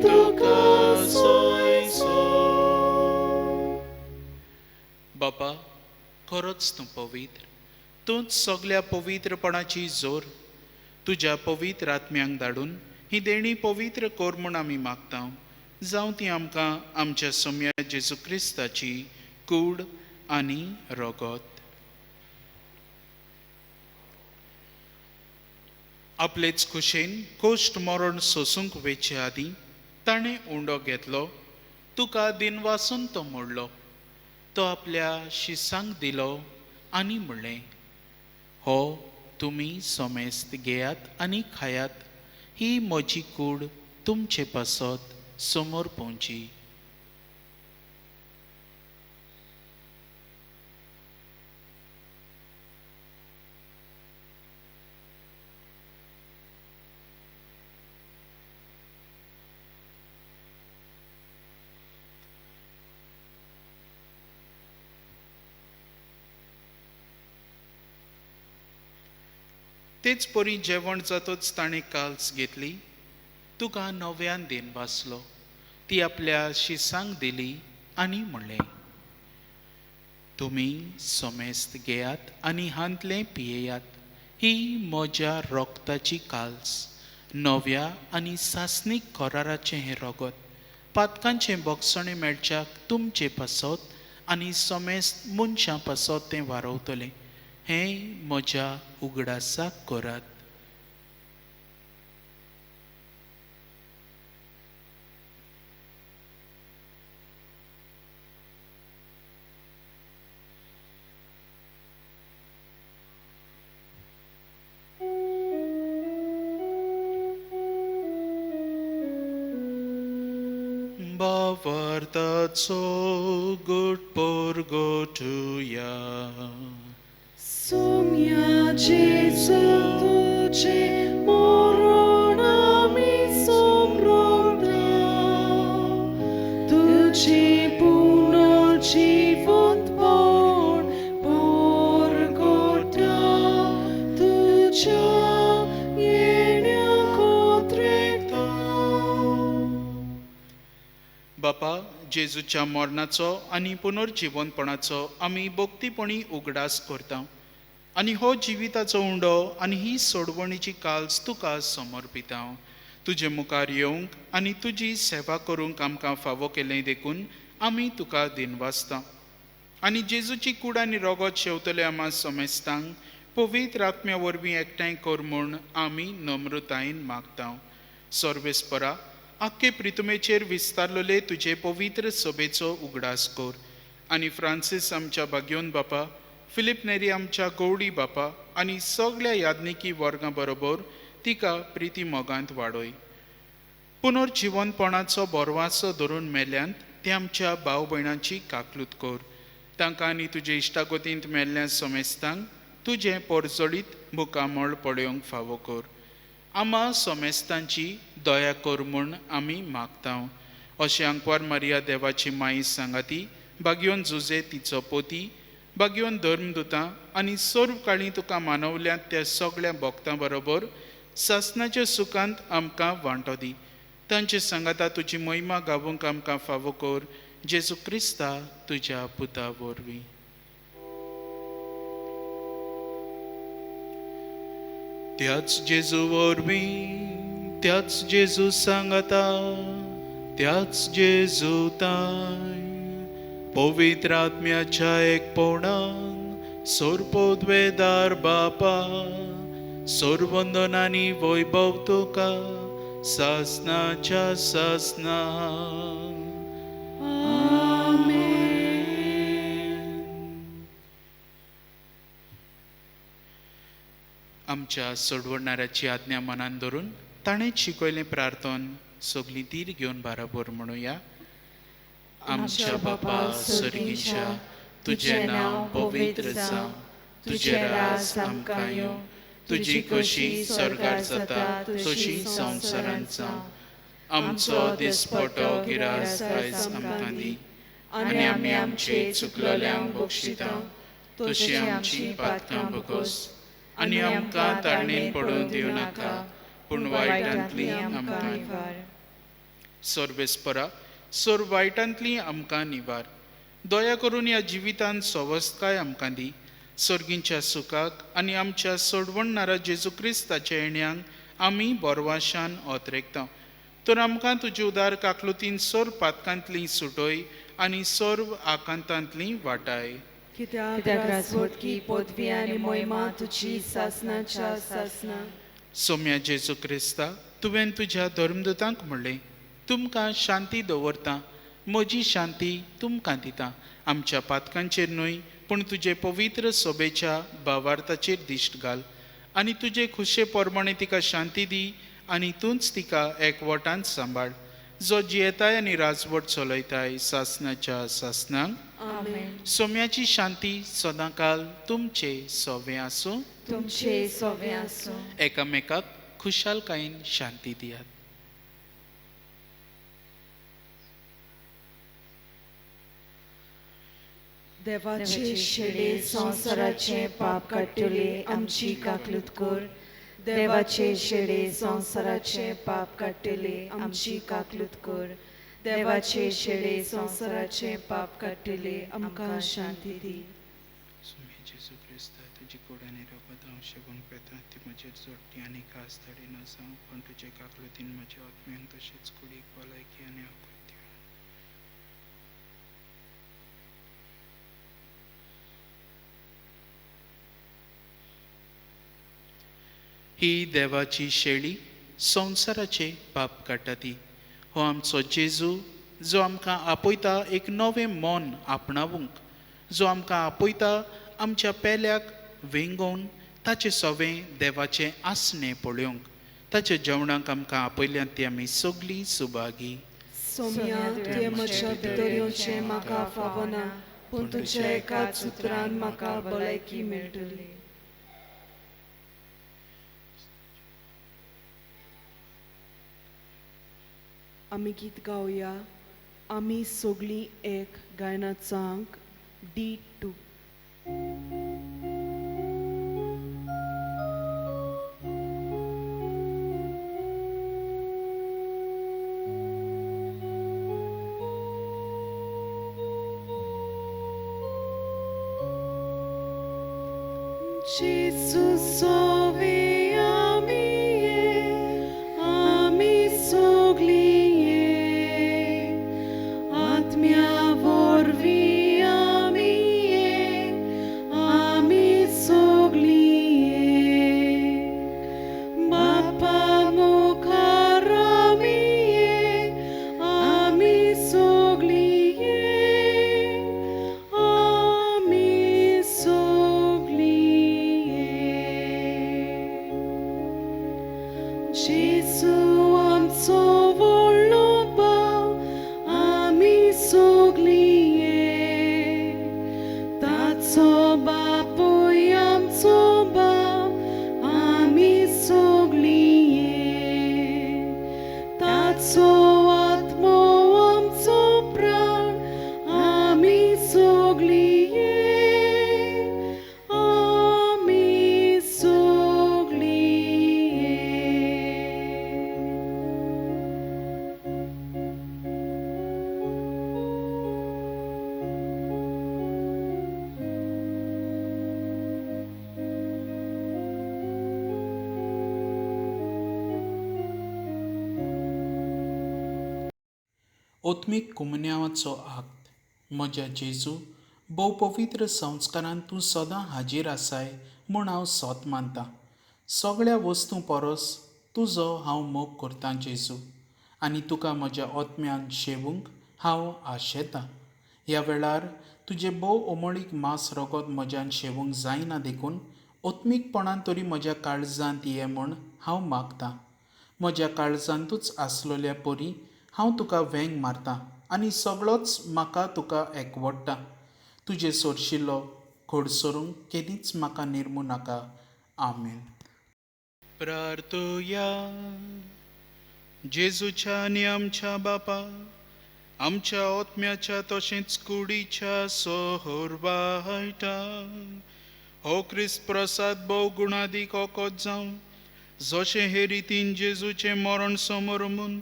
Speaker 1: तुका सोयसो.
Speaker 2: बापा, खरोच तूं पवित्र. तूंच सगळ्या पवित्रपणाची जोर. तुज्या पवित्र आत्म्यांक धाडून ही देणी पवित्र कोर म्हूण आमी मागता. जावं ती आमकां आमच्या सोम्या जेजू क्रिस्ताची कूड आनी रगत. आपलेच खुशेन कोश्ट मरण सोसूंक वेचे आदीं ताणें उंडो घेतलो. तुका दिनवासून तो मोडलो. तो आपल्या शिसांक दिलो आनी म्हणलें, हो तुमी सोमेस्त घेयात आनी खायात. ही म्हजी कूड तुमचे पासत समोर पोवची. तेच परी जेवण जातच ताणें काल्स घेतली. तुका नव्यान देन वाचलो. ती आपल्या शिसांक दिली आनी म्हणलें, तुमी सोमेस्त घेयात आनी हांतलें पियेयात. ही म्हज्या रोगताची काल्स, नव्या आनी सासणीक कराराचें हें रगत. पातकांचें बोगसणें मेळच्याक तुमचे पासत आनी सोमेस्त मनशां पासत तें वारवतलें. हें म्हज्या उगडासाक करात. Bavartatso good porgotuya.
Speaker 1: सोम्या जेजू तुझे मरण आमी सोमरता. तुझे पुनर्जीवनपण परगटा. तुझ्या येण्या कोत्रेकता.
Speaker 2: बापा, जेजूच्या मरणाचो आनी पुनर्जीवनपणाचो आमी भोक्तीपणी उगडास करता. आनी हो जिविताचो उंडो आनी ही सोडवणीची काल्स तुका समर्पिता. तुजे मुखार येवंक आनी तुजी सेवा करूंक आमकां फावो केलें देखून आमी तुका दिनवासता. आनी जेजूची कूड आनी रगत शेवतले आमा सोमेस्तांक पवित्र आत्म्या वरवीं एकठांय कर म्हूण आमी नम्रतायेन मागता. सर्वेस्परा, आख्खे प्रितुमेचेर विस्तारलेले तुजे पवित्र सभेचो उगडास कर. आनी फ्रांसीस आमच्या भाग्योन बापा, फिलीप नेरी आमच्या गवडी बापा आनी सगळ्या याज्ञिकी वर्गां बरोबर तिका प्रिती मोगांत वाडय. पुनर्जीवनपणाचो बोरवासो धरून मेल्यांत ते आमच्या भाव भयणांची काकलूत कर. तांकां आनी तुजे इश्टागोतींत मेल्ल्या सोमेस्तांक तुजें पोरजोळीत मुखामळ पळोवंक फावो कर. आमा सोमेस्तांची दया कर म्हूण आमी मागता. अशें आंकवार मारिया देवाची माई सांगाती, भाग्योन जुजे तिचो पोती, भाग्योन धर्मदुतां आनी सर्व काळी तुका मानवल्यांत त्या सगळ्या भक्तां बरोबर सासणाच्या सुखांत आमकां वांटो दी. तांचे सांगाता तुजी महिमा गावूंक आमकां फावो कर. जेजू क्रिस्ता तुज्या पुता वरवीं. त्याच जेजू वरवीं, त्याच जेजू सांगाता, त्याच जेजू ताय पवित्र आत्म्याच्या एकपणान सोरपोद्वेदार बापा, सोरवंदनानी वैभव तुका सासनाच्या सासना. आमच्या सोडवणाऱ्याची आज्ञा मनान धरून ताणें शिकयलें प्रार्थन सगळीं तीर घेवन बाराबर म्हणुया. आमच्या बापा सर्गीच्या, तुझें नांव पवित्र जावं, तुजें राज आमकां येवं, तुजी कशी स्वर्गार जाता तशी संवसारांत जावं. आमचो दिसपटो गिरास आयज आमकां दी, आनी आमी आमचे चुकलोल्यांक बक्षिता, तशी आमची पातकां बगोस, आनी आमकां तारणेन पडून दिवं नाका, पूण वायटांतली आमकां निवार. सर्वेस्परा सोर वायटांतली आमकां निवार. दया करून ह्या जिवितांत सवस्तकाय आमकां दी. सर्गींच्या सुखाक आनी आमच्या सोडवणणारा जेजू क्रिस्ताच्या येण्याक आमी बोरवाशान ओतरेकता. तर आमकां तुजे उदार काकलुतीन सोर पातकांतली सुटोय आनी सोर्व आकांतांतली वाटाय.
Speaker 1: कित्याक राजवटकी पदवी आनी मोहिमा तुजी सासनाच्या सासना.
Speaker 2: सोम्या जेजू क्रिस्ता, तुवें तुज्या धर्मदूतांक म्हणलें, तुमकां शांती दवरता, म्हजी शांती तुमकां दिता. आमच्या पातकांचेर न्हय पूण तुजे पवित्र सोबेच्या भावार्थाचेर दिश्ट घाल आनी तुजे खुशे पोरमणे तिका शांती दी आनी तूंच तिका एकवटांत सांबाळ. जो जियेताय आनी राजवट चलयताय सासनाच्या सासनांक.
Speaker 1: आमेन.
Speaker 2: सोम्याची शांती सदांकाल तुमचे सोबे आसूं.
Speaker 1: तुमचे सोबे आसूं.
Speaker 2: एकामेकाक खुशालकायेन शांती दियात.
Speaker 1: देवाचे शेडे संवसाराचे पाप काडटले आमची काकलूत कर. देवाचे शेडे संवसाराचे पाप काडटले आमची काकलूत कर. देवाचे शेडे संवसाराचे पाप काडटले आमकां शांती दी.
Speaker 2: जेजू क्रिस्ता, तुजी कुडाने रगत हांव शेवंक पेता, ती म्हजेर जोडटी आनी खास धाडी न जावं, पण तुजे काकलुतीन म्हज्या आत्म्यांक तशेंच कुडीक भलायकी आनी आवृत्ती. ही देवाची शेळी संवसाराचे पाप काडटा ती. हो आमचो जेजू, जो आमकां आपयता एक नवें मन आपणावूंक, जो आमकां आपयता आमच्या पेल्याक वेंगोवन ताचे सवें देवाचें आसणें पळोवंक. ताच्या जेवणाक आमकां आपयल्यात ती आमी सगळीं सुभागी.
Speaker 1: सोम्या, तुवें म्हज्या भितर येवचें म्हाका फावना, पूण तुज्या एकाच उतरान म्हाका भलायकी मेळटली. आमी गीत गावया. आमी सगळीं एक गायनाचांक D2. Jesu sowe ami sogli atmia vorvi ami sogli Bappa mukarami ami sogli Jesu amco voloba ami sogliye Tatso bapo amco ba ami sogliye Tatso atmo amco pran ami sogliye
Speaker 2: ओत्मीक कुमन्यावाचो आक्त. म्हज्या जेजू, भोव पवित्र संस्कारांत तूं सदां हाजीर आसाय म्हूण हांव सोत मानतां. सगळ्या वस्तू परस तुजो हांव मोग करतां जेजू, आनी तुका म्हज्या ओत्म्यान शेवूंक हांव आशेतां. ह्या वेळार तुजे भोव ओमळीक मांस रगत म्हज्यान शेवूंक जायना देखून ओत्मीकपणान तरी म्हज्या काळजांत ये म्हूण हांव मागतां. म्हज्या काळजांतूच आसलोल्या परी हांव तुका वेंग मारतां आनी सगळोच म्हाका तुका एकवडटा. तुजे सोरशिल्लो खोडसरूंक केदींच म्हाका निर्मू नाका. आमेन. प्रार्थोया. जेजूच्या आनी आमच्या बापा, आमच्या ओत्म्याच्या तशेंच कुडीच्या सोहरवायटा हो क्रिस्त प्रसाद भोव गुणादीक ओकोत जावं, जशें हे रितीन जेजूचें मरण समोर म्हूण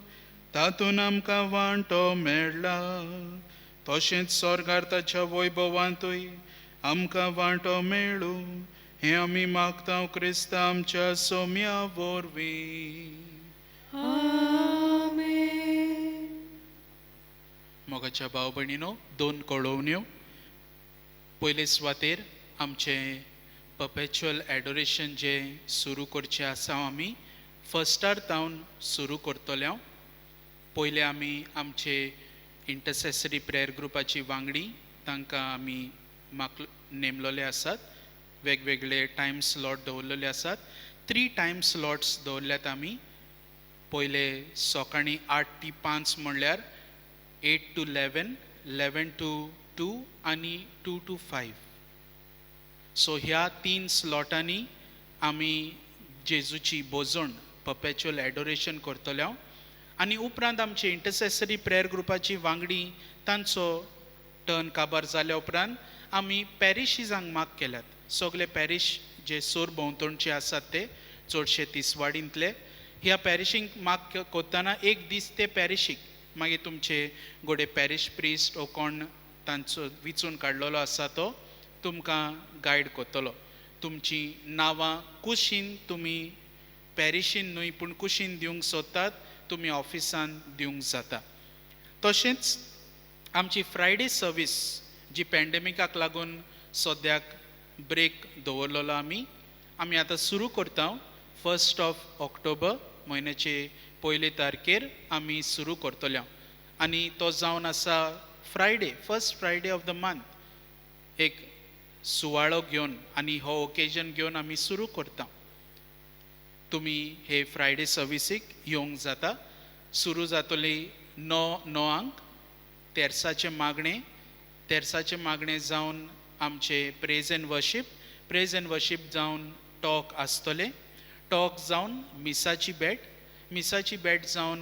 Speaker 2: तातून आमकां वांटो मेळ्ळा तशेंच स्वर्गार्थाच्या वैभवांतूय आमकां वांटो मेळूं हें आमी मागता क्रिस्ता आमच्या सोम्या वरवीं. मोगाच्या भाव भयणीनो, 2 कळोवण्यो. पयले सुवातेर आमचें परपेच्युअल एडोरेशन जे सुरू करचें आसा आमी फर्स्टार जावन सुरू करतले. पयले आमी आमचे इंटरसेसरी प्रेयर ग्रुपाची वांगडी तांकां आमी नेमलेले आसात. वेगवेगळे टायम स्लॉट दवरलेले आसात. 3 टायम स्लॉट्स दवरल्यात आमी. पयले सकाळीं 8 ते 5 म्हणल्यार 8 to 11, 11 to 2 आनी 2 to 5. सो ह्या 3 स्लॉटांनी आमी जेजूची बोजोण परपेच्युअल एडोरेशन करतले. आनी उपरांत आमची इंटरसेसरी प्रेयर ग्रुपाची वांगडी तांचो टर्न काबार जाल्या उपरांत आमी पॅरिशीजांक माग केल्यात. सगळे पॅरीश जे सोर भोंवतणचे आसात ते चडशे तिसवाडींतले. ह्या पॅरिशींक माग करतना एक दीस ते पॅरिशीक मागीर तुमचे गोडे पॅरीश प्रिस्ट ओ कोण तांचो विचून काडलेलो आसा तो तुमकां गायड करतलो. तुमची नांवां कुशीन तुमी पॅरिशीन न्हय पूण कुशीन दिवंक सोदतात तुमी ऑफिसान दिवंक जाता. तशेंच आमची फ्रायडे सर्वीस जी पॅन्डेमिकाक लागून सद्याक ब्रेक दवरलेलो आमी आतां सुरू करता. 1 ऑक्टोबर म्हयन्याचे 1 तारखेर आमी सुरू करतले. आनी तो जावन आसा Friday, first Friday of the month. एक सुवाळो घेवन आनी हो ओकेजन घेवन आमी सुरू करता. तुमी हे फ्रायडे सर्विसीक येवंक जाता. सुरू जातली 9:00 तेर्साचे मागणे जावन आमचे प्रेज एंड वर्शीप जावन टॉक आसतले. टॉक जावन मिसाची बॅट जावन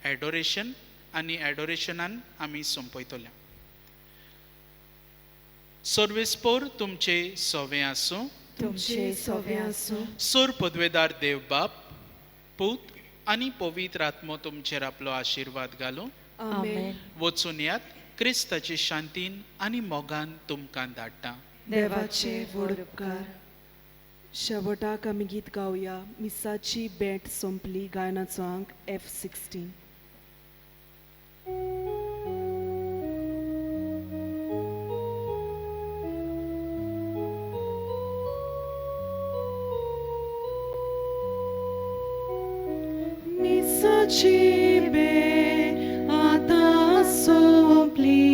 Speaker 2: एडोरेशन आनी एडोरेशनान आमी सोंपयतले. सर्वेस्पोर तुमचे सोवे आसूं.
Speaker 1: तुमचे सोवे आसूं.
Speaker 2: सोर पदवेदार देव बाप, पूत आनी पवित्र आत्मो तुमचेर आपलो आशिर्वाद घालूं.
Speaker 1: आमेन.
Speaker 2: वचून यात. क्रिस्ताचे शांतीन आनी मोगान तुमकां धाडटा.
Speaker 1: देवाचे व्हड उपकार. शेवटाक आमी गीत गावया. मिसाची बॅट सोंपली गायनाचो अंक F16. मिसाची बॅट आतां सोंपली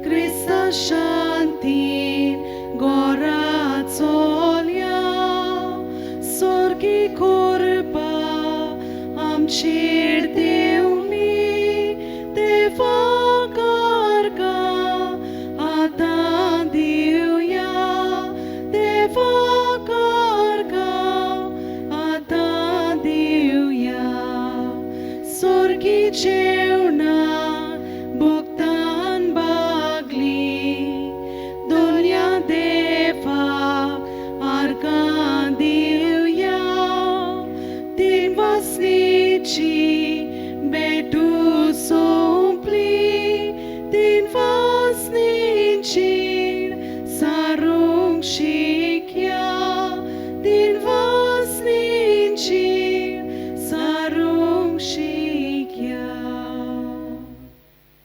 Speaker 1: क्रिस्ता शांतीन गोरा चोल्या सोर्गी कोरपा आमचेर देवली देवा कारका आतां दिवया देवा कारका आतां दिवया सोर्गीचे